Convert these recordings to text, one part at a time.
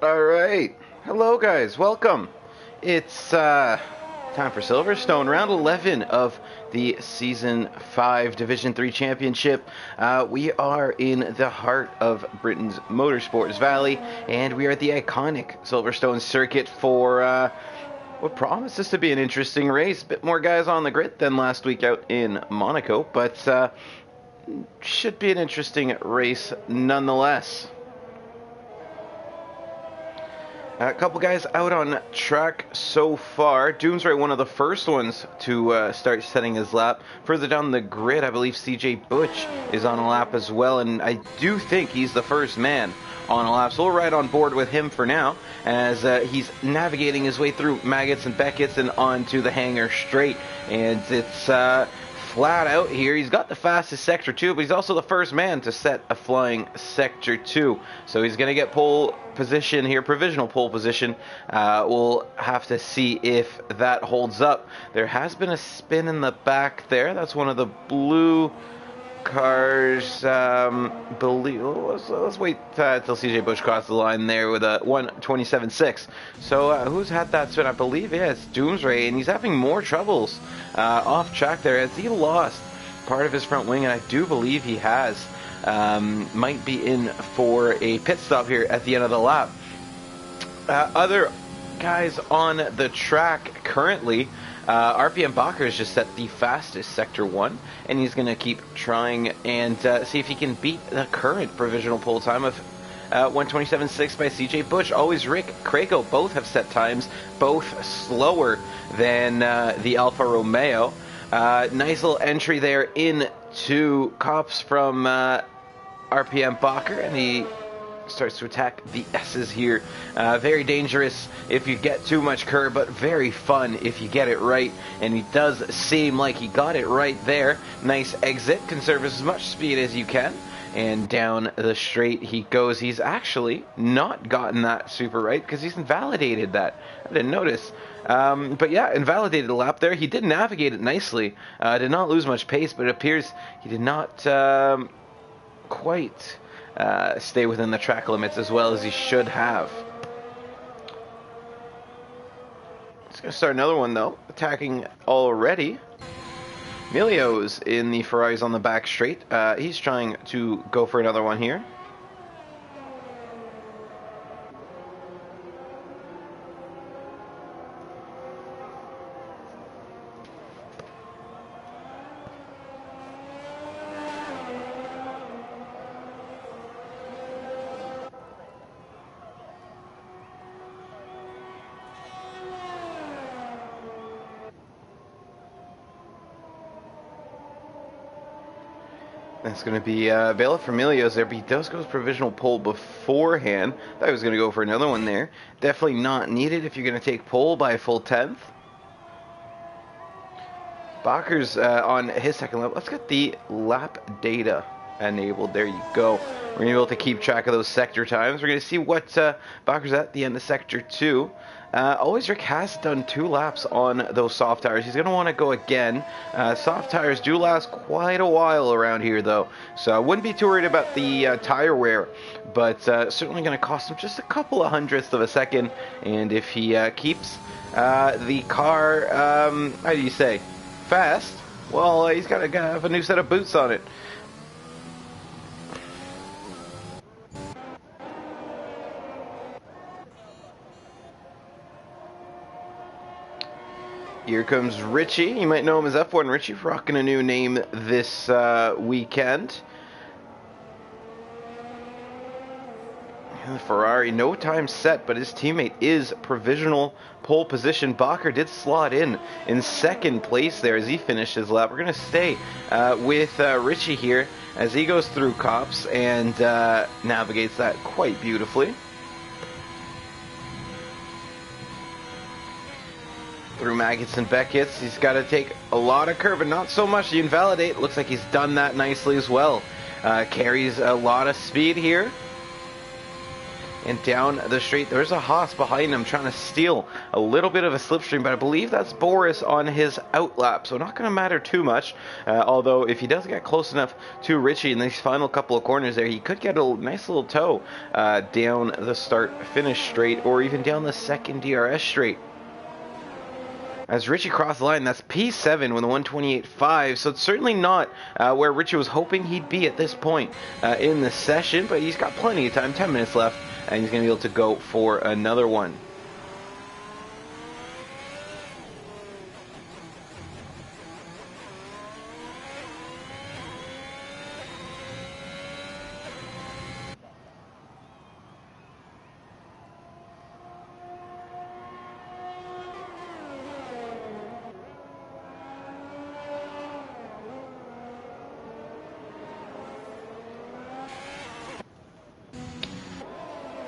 Alright, hello guys, welcome. It's time for Silverstone, round 11 of the Season 5 Division 3 Championship. We are in the heart of Britain's Motorsports Valley, and we are at the iconic Silverstone circuit for what promises to be an interesting race. A bit more guys on the grid than last week out in Monaco, but should be an interesting race nonetheless. A couple guys out on track so far. Doomsray, one of the first ones to start setting his lap. Further down the grid, I believe CJ Butch is on a lap as well, and I do think he's the first man on a lap. So we'll ride on board with him for now as he's navigating his way through Maggots and Beckett's and onto the hangar straight. And it's flat out here. He's got the fastest Sector 2, but he's also the first man to set a flying Sector 2. So he's going to get pole position here, provisional pole position. We'll have to see if that holds up. There has been a spin in the back there. That's one of the blue cars. Let's wait till CJ Bush crosses the line there with a 1:27.6. So who's had that spin? I believe it's Doomsray, and he's having more troubles off track there as he lost part of his front wing, and I do believe he has might be in for a pit stop here at the end of the lap. Other guys on the track currently, RPM Bacher has just set the fastest Sector 1, and he's going to keep trying and see if he can beat the current provisional pole time of 1:27.6 by CJ Bush. Always Rick Craco, both have set times, both slower than the Alfa Romeo. Nice little entry there into Cops from RPM Bacher, and he starts to attack the S's here. Very dangerous if you get too much curve, but very fun if you get it right, and he does seem like he got it right there. Nice exit, conserve as much speed as you can, and down the straight he goes. He's actually not gotten that super right because he's invalidated that. I didn't notice. But yeah, invalidated the lap there. He did navigate it nicely. Did not lose much pace, but it appears he did not quite stay within the track limits as well as he should have. He's going to start another one though, attacking already. Emilio's in the Ferraris on the back straight. He's trying to go for another one here. That's going to be bailiff for Emilio's there, but he does go to provisional pole beforehand. Thought he was going to go for another one there. Definitely not needed if you're going to take pole by a full 10th. Bacher's on his second lap. Let's get the lap data enabled. There you go. We're going to be able to keep track of those sector times. We're going to see what Bacher's at the end of Sector 2. Always Rick has done 2 laps on those soft tires. He's going to want to go again. Soft tires do last quite a while around here, though, so I wouldn't be too worried about the tire wear, but certainly going to cost him just a couple of hundredths of a second. And if he keeps the car, how do you say, fast, well, he's got to have a new set of boots on it. Here comes Richie. You might know him as F1 Richie, rocking a new name this weekend. And the Ferrari, no time set, but his teammate is provisional pole position. Bacher did slot in second place there as he finished his lap. We're going to stay with Richie here as he goes through Cops and navigates that quite beautifully. Through Maggots and Beckett's, he's got to take a lot of curve, but not so much to invalidate. Looks like he's done that nicely as well. Carries a lot of speed here. And down the straight, there's a Haas behind him trying to steal a little bit of a slipstream, but I believe that's Boris on his outlap, so not going to matter too much. Although if he does get close enough to Richie in these final couple of corners there, he could get a nice little toe down the start-finish straight, or even down the second DRS straight. As Richie crossed the line, that's P7 with a 128.5, so it's certainly not where Richie was hoping he'd be at this point in the session, but he's got plenty of time, 10 minutes left, and he's going to be able to go for another one.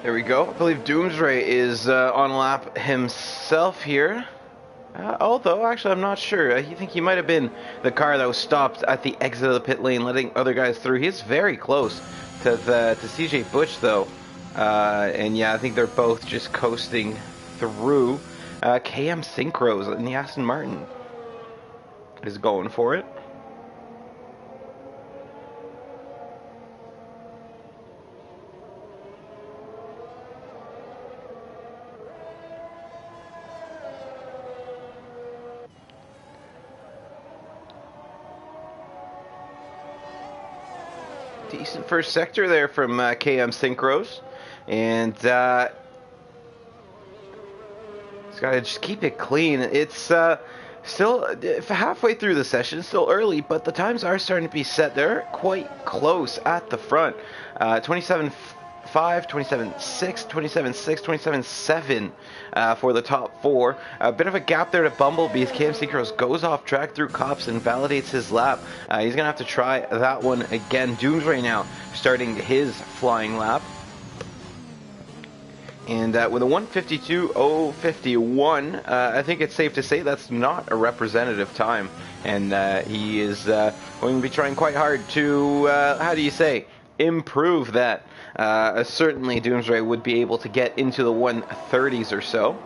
There we go. I believe Doomsray is on lap himself here. Although, actually, I'm not sure. I think he might have been the car that was stopped at the exit of the pit lane, letting other guys through. He's very close to CJ Butch, though. And yeah, I think they're both just coasting through. KM Synchros in the Aston Martin is going for it. Decent first sector there from KM Synchros, and he's got to just keep it clean. It's still halfway through the session, still early, but the times are starting to be set. They're quite close at the front. 27.5, 27.6, 27.6, 27.7 for the top four. A bit of a gap there to Bumblebee as KM Synchros goes off track through Cops and validates his lap. He's going to have to try that one again. Doomsray now starting his flying lap. And with a 1:52.051, I think it's safe to say that's not a representative time. And he is going to be trying quite hard to, how do you say, improve that. Certainly Doomsray would be able to get into the 130s or so.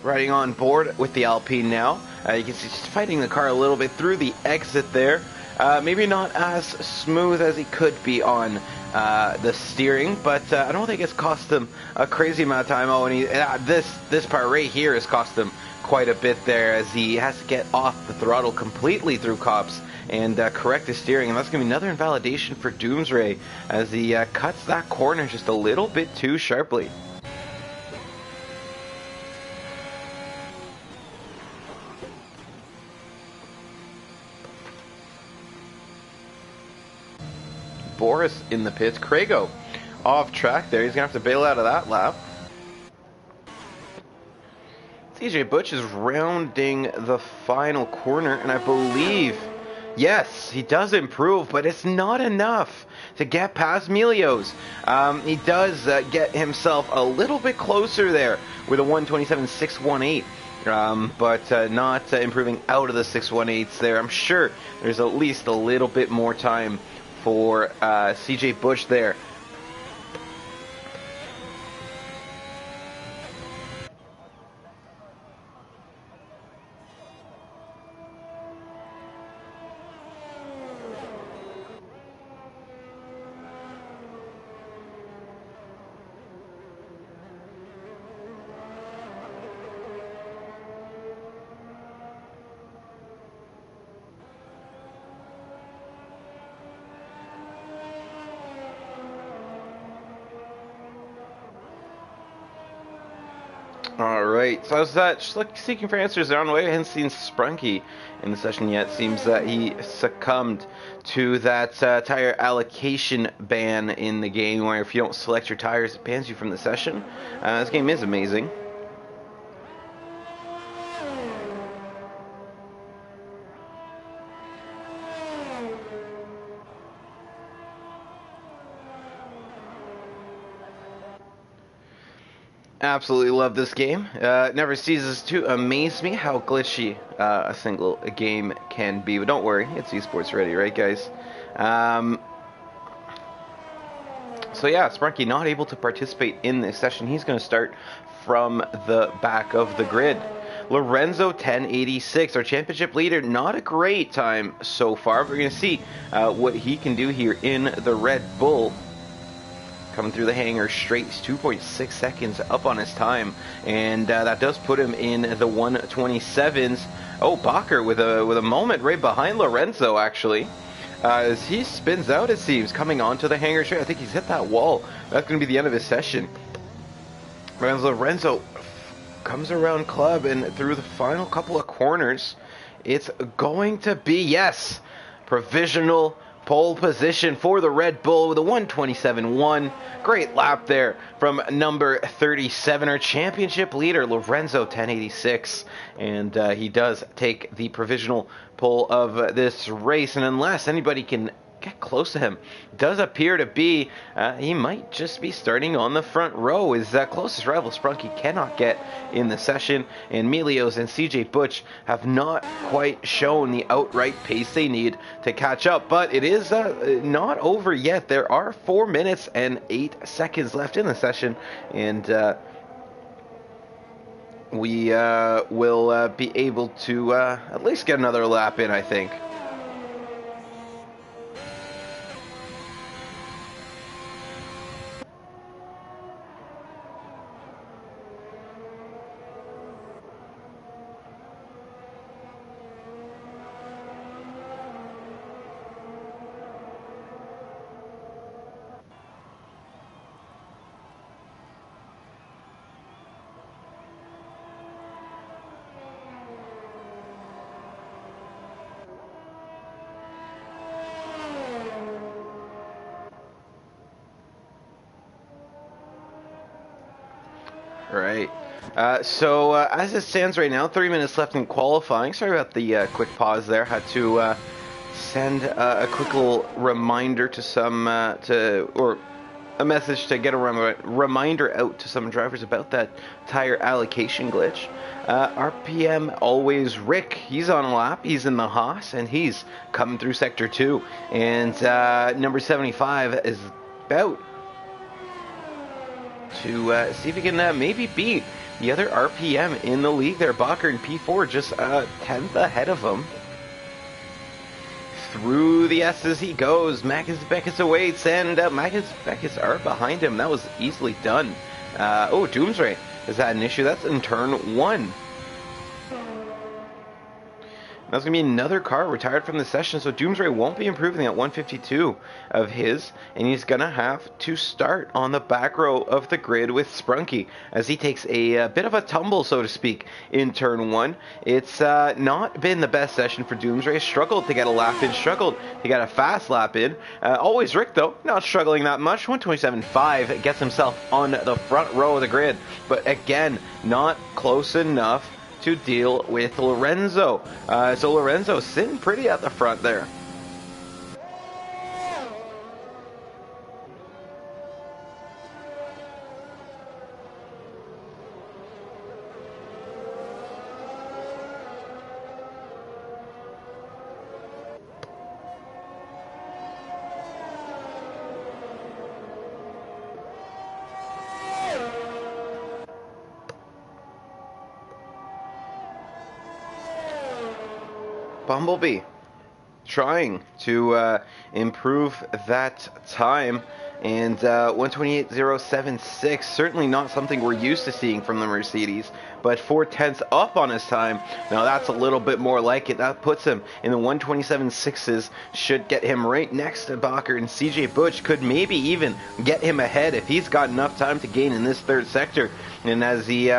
Riding on board with the Alpine now. You can see just fighting the car a little bit through the exit there. Maybe not as smooth as he could be on the steering, but I don't think it's cost him a crazy amount of time. Oh, and this part right here has cost him quite a bit there, as he has to get off the throttle completely through Cops and correct his steering, and that's going to be another invalidation for Doomsray as he cuts that corner just a little bit too sharply. Boris in the pits. Crago off track there. He's going to have to bail out of that lap. CJ Butch is rounding the final corner, and I believe, yes, he does improve, but it's not enough to get past Melios. He does get himself a little bit closer there with a 1:27.618. But not improving out of the 618s there. I'm sure there's at least a little bit more time for CJ Butch there. Alright, so I was just seeking for answers around the way. I hadn't seen Sprunky in the session yet. Seems that he succumbed to that tire allocation ban in the game, where if you don't select your tires, it bans you from the session. This game is amazing. Absolutely love this game. It never ceases to amaze me how glitchy a single game can be. But don't worry, it's esports ready, right, guys? So yeah, Sprunky not able to participate in this session. He's going to start from the back of the grid. Lorenzo 1086, our championship leader, not a great time so far. We're going to see what he can do here in the Red Bull. Coming through the hangar straight, he's 2.6 seconds up on his time, and that does put him in the 127s. Oh, Bacher with a moment right behind Lorenzo, actually. As he spins out, it seems, coming onto the hangar straight. I think he's hit that wall. That's going to be the end of his session. Lorenzo comes around club, and through the final couple of corners, it's going to be, yes, provisional pole position for the Red Bull with a 127.1. Great lap there from number 37, our championship leader, Lorenzo 1086. And he does take the provisional pole of this race. And unless anybody can get close to him, does appear to be, he might just be starting on the front row. His closest rival, Sprunky, cannot get in the session, and Melios and CJ Butch have not quite shown the outright pace they need to catch up, but it is not over yet. There are 4 minutes and 8 seconds left in the session, and we will be able to at least get another lap in, I think. Right. So as it stands right now, 3 minutes left in qualifying. Sorry about the quick pause there. Had to send a quick little reminder to some, or a message to get a reminder out to some drivers about that tire allocation glitch. RPM always Rick. He's on a lap. He's in the Haas, and he's coming through Sector 2. And number 75 is about to see if he can maybe beat the other RPM in the league there. Bacher and P4 just 10th ahead of him. Through the S's he goes. Magnus Beckett awaits, and Magnus Beckett are behind him. That was easily done. Oh, Doomsray has had an issue. That's in turn 1. That's going to be another car retired from the session, so Doomsray won't be improving at 152 of his, and he's going to have to start on the back row of the grid with Sprunky as he takes a bit of a tumble, so to speak, in turn 1. It's not been the best session for Doomsray. Struggled to get a lap in, struggled to get a fast lap in. Always Rick, though, not struggling that much. 127.5 gets himself on the front row of the grid, but again, not close enough to deal with Lorenzo. So Lorenzo sitting pretty at the front there. Bumblebee trying to improve that time, and 128.076, certainly not something we're used to seeing from the Mercedes, but 4/10 up on his time. Now that's a little bit more like it. That puts him in the 127.6s, should get him right next to Bacher, and CJ Butch could maybe even get him ahead if he's got enough time to gain in this third sector. And as he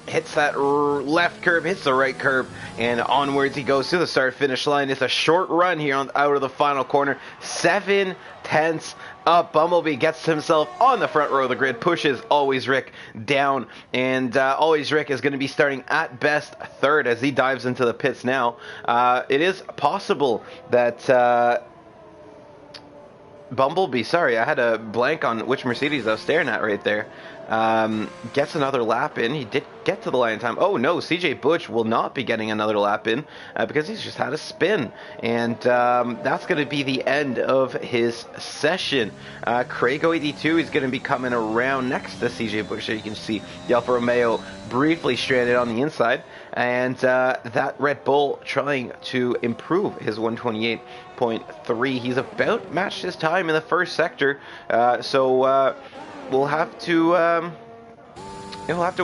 hits that left curb, hits the right curb, and onwards he goes to the start-finish line. It's a short run here out of the final corner. 7/10 up. Bumblebee gets himself on the front row of the grid, pushes Always Rick down, and Always Rick is going to be starting at best third as he dives into the pits now. It is possible that Bumblebee, sorry, I had a blank on which Mercedes I was staring at right there, gets another lap in. He did get to the line in time. Oh no, CJ Butch will not be getting another lap in because he's just had a spin. And that's going to be the end of his session. Craig82 is going to be coming around next to CJ Butch. So you can see the Alfa Romeo briefly stranded on the inside. And that Red Bull trying to improve his 128.3. He's about matched his time in the first sector. So we'll have to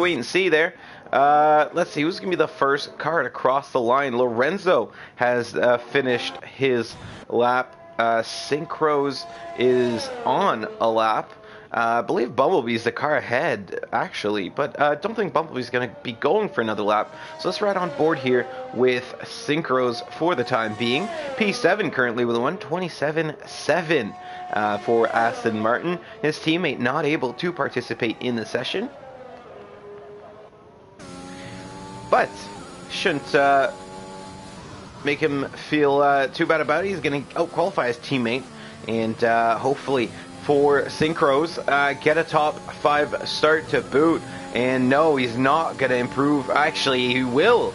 wait and see there. Let's see who's gonna be the first car to cross the line. Lorenzo has finished his lap. Synchros is on a lap. I believe Bumblebee's the car ahead, actually, but I don't think Bumblebee's going to be going for another lap. So let's ride on board here with Synchros for the time being. P7 currently with a 127.7 for Aston Martin. His teammate not able to participate in the session. But shouldn't make him feel too bad about it. He's going to out-qualify his teammate, and hopefully for Synchros, get a top 5 start to boot. And no, he's not going to improve. Actually, he will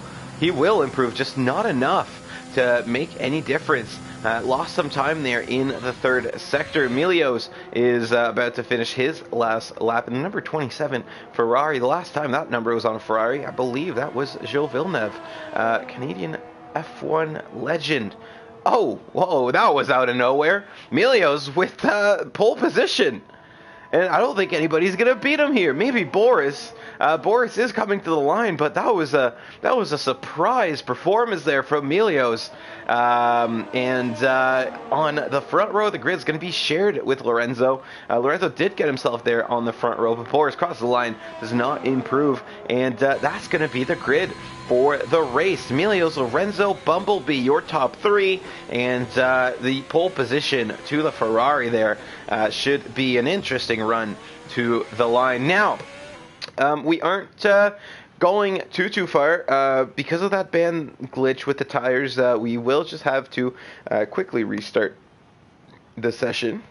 improve, just not enough to make any difference. Lost some time there in the third sector. Emilio's is about to finish his last lap in the number 27 Ferrari. The last time that number was on a Ferrari, I believe that was Gilles Villeneuve, Canadian F1 legend. Oh, whoa, that was out of nowhere. Emilio's with pole position. And I don't think anybody's going to beat him here. Maybe Boris. Boris is coming to the line, but that was a surprise performance there from Emilio's. On the front row, the grid's going to be shared with Lorenzo. Lorenzo did get himself there on the front row, but Boris across the line does not improve. And that's going to be the grid for the race. Emilio's, Lorenzo, Bumblebee, your top 3, and the pole position to the Ferrari there should be an interesting run to the line. Now, we aren't going too far because of that ban glitch with the tires. We will just have to quickly restart the session.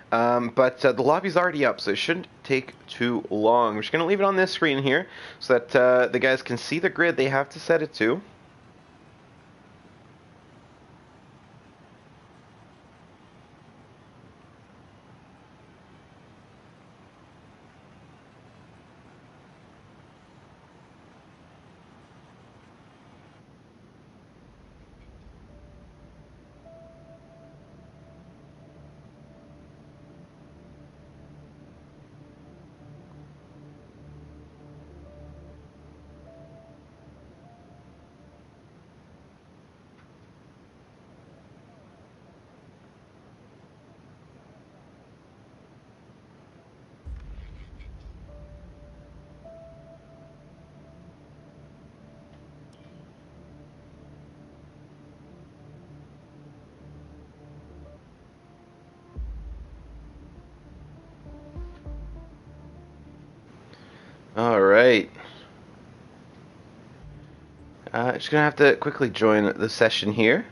But the lobby's already up, so it shouldn't take too long. We're just going to leave it on this screen here so that the guys can see the grid they have to set it to. All right. Just gonna have to quickly join the session here.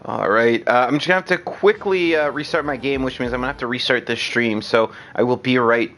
All right, I'm just gonna have to quickly restart my game, which means I'm gonna have to restart this stream. So I will be right back.